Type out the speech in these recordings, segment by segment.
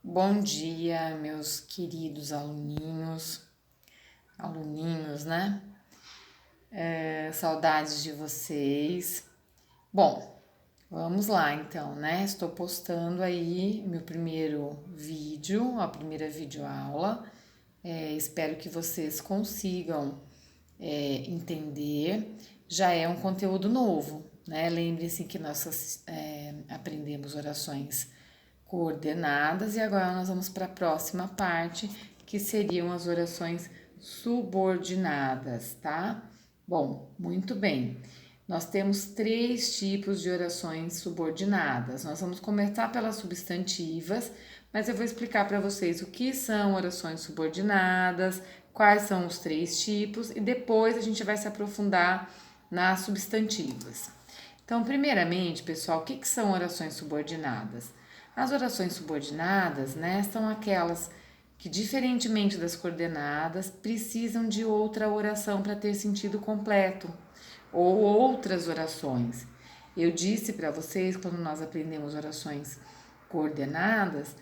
Bom dia, meus queridos aluninhos, né? Saudades de vocês. Bom, vamos lá então, né? Estou postando aí meu primeiro vídeo, a primeira videoaula. Espero que vocês consigam entender. Já é um conteúdo novo, né? Lembre-se que nós aprendemos orações coordenadas e agora nós vamos para a próxima parte, que seriam as orações subordinadas, tá? Bom, muito bem. Nós temos 3 tipos de orações subordinadas. Nós vamos começar pelas substantivas, mas eu vou explicar para vocês o que são orações subordinadas, quais são os 3 tipos e depois a gente vai se aprofundar nas substantivas. Então, primeiramente, pessoal, o que são orações subordinadas? As orações subordinadas, né, são aquelas que, diferentemente das coordenadas, precisam de outra oração para ter sentido completo, ou outras orações. Eu disse para vocês, quando nós aprendemos orações coordenadas,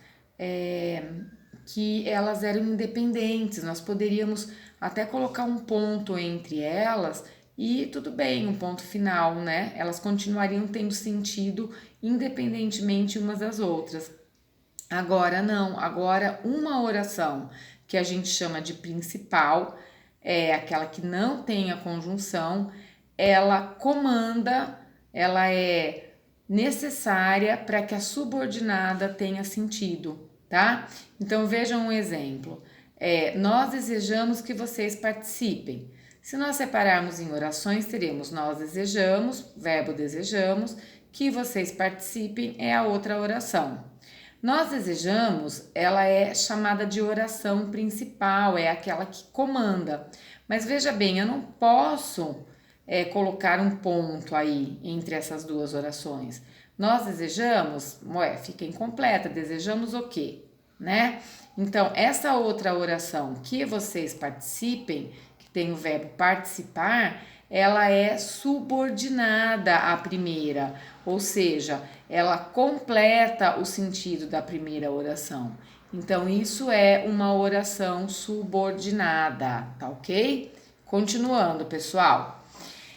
que elas eram independentes, nós poderíamos até colocar um ponto entre elas e tudo bem, um ponto final, né? Elas continuariam tendo sentido independentemente umas das outras. Agora não, agora uma oração que a gente chama de principal, é aquela que não tem a conjunção, ela comanda, ela é necessária para que a subordinada tenha sentido, tá? Então vejam um exemplo. Nós desejamos que vocês participem. Se nós separarmos em orações, teremos nós desejamos, verbo desejamos, que vocês participem é a outra oração. Nós desejamos, ela é chamada de oração principal, é aquela que comanda. Mas veja bem, eu não posso colocar um ponto aí entre essas duas orações. Nós desejamos, fica incompleta, desejamos o quê? Né? Então, essa outra oração, que vocês participem, que tem o verbo participar, ela é subordinada à primeira, ou seja, ela completa o sentido da primeira oração. Então, isso é uma oração subordinada, tá ok? Continuando, pessoal.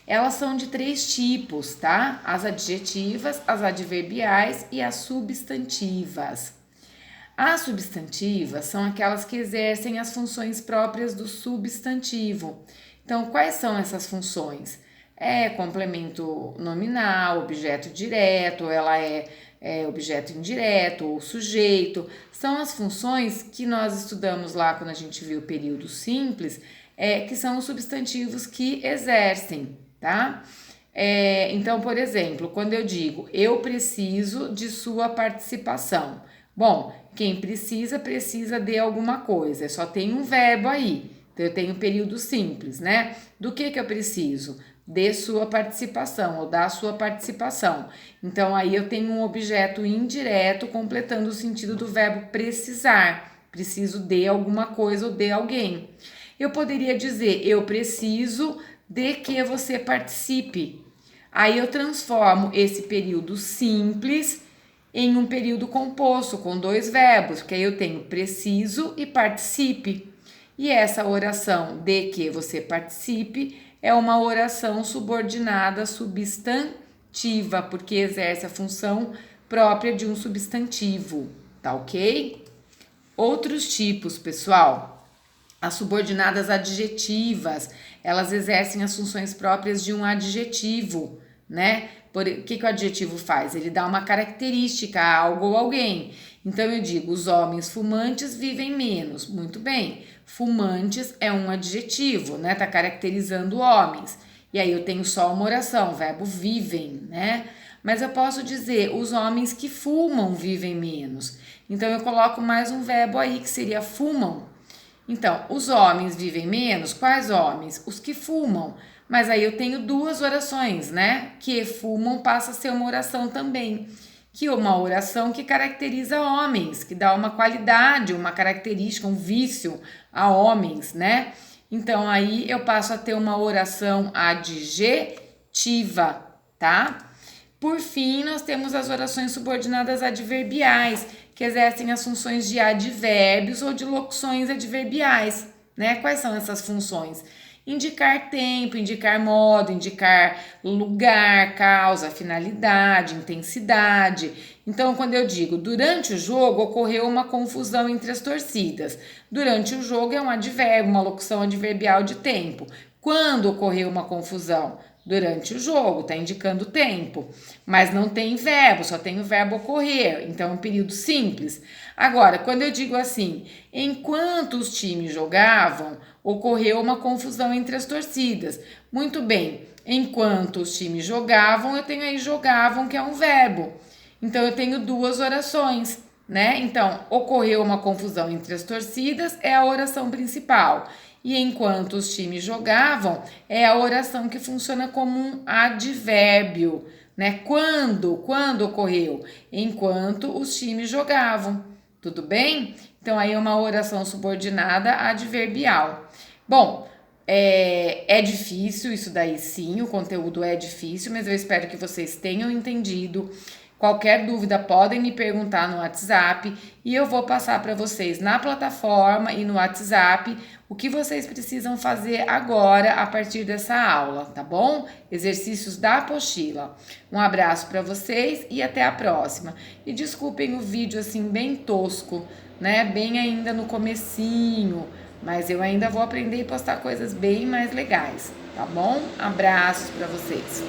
Elas são de 3 tipos, tá? As adjetivas, as adverbiais e as substantivas. As substantivas são aquelas que exercem as funções próprias do substantivo. Então, quais são essas funções? Complemento nominal, objeto direto, ela é objeto indireto ou sujeito. São as funções que nós estudamos lá quando a gente viu o período simples, que são os substantivos que exercem, tá? Então, por exemplo, quando eu digo eu preciso de sua participação. Bom, quem precisa de alguma coisa, só tem um verbo aí. Então, eu tenho período simples, né? Do que eu preciso? De sua participação ou da sua participação. Então, aí eu tenho um objeto indireto completando o sentido do verbo precisar. Preciso de alguma coisa ou de alguém. Eu poderia dizer, eu preciso de que você participe. Aí eu transformo esse período simples em um período composto com 2 verbos, porque aí eu tenho preciso e participe. E essa oração de que você participe é uma oração subordinada substantiva, porque exerce a função própria de um substantivo, tá ok? Outros tipos, pessoal. As subordinadas adjetivas, elas exercem as funções próprias de um adjetivo, né? O que o adjetivo faz? Ele dá uma característica a algo ou alguém. Então eu digo, os homens fumantes vivem menos. Muito bem, fumantes é um adjetivo, né? Tá caracterizando homens. E aí eu tenho só uma oração, verbo vivem, né? Mas eu posso dizer, os homens que fumam vivem menos. Então eu coloco mais um verbo aí que seria fumam. Então, os homens vivem menos? Quais homens? Os que fumam. Mas aí eu tenho 2 orações, né? Que fumam passa a ser uma oração também. Que é uma oração que caracteriza homens, que dá uma qualidade, uma característica, um vício a homens, né? Então aí eu passo a ter uma oração adjetiva, tá? Por fim, nós temos as orações subordinadas adverbiais, que exercem as funções de advérbios ou de locuções adverbiais, né? Quais são essas funções? Indicar tempo, indicar modo, indicar lugar, causa, finalidade, intensidade. Então, quando eu digo durante o jogo ocorreu uma confusão entre as torcidas. Durante o jogo é um advérbio, uma locução adverbial de tempo. Quando ocorreu uma confusão? Durante o jogo, está indicando tempo. Mas não tem verbo, só tem o verbo ocorrer. Então, é um período simples. Agora, quando eu digo assim, enquanto os times jogavam, ocorreu uma confusão entre as torcidas. Muito bem, enquanto os times jogavam, eu tenho aí jogavam, que é um verbo. Então, eu tenho duas orações, né? Então, ocorreu uma confusão entre as torcidas, é a oração principal. E enquanto os times jogavam, é a oração que funciona como um advérbio, né? Quando ocorreu? Enquanto os times jogavam. Tudo bem? Então, aí é uma oração subordinada adverbial. Bom, é difícil isso daí sim, o conteúdo é difícil, mas eu espero que vocês tenham entendido. Qualquer dúvida podem me perguntar no WhatsApp e eu vou passar para vocês na plataforma e no WhatsApp o que vocês precisam fazer agora a partir dessa aula, tá bom? Exercícios da apostila. Um abraço para vocês e até a próxima. E desculpem o vídeo assim bem tosco, né? Bem ainda no comecinho, mas eu ainda vou aprender e postar coisas bem mais legais, tá bom? Abraços para vocês.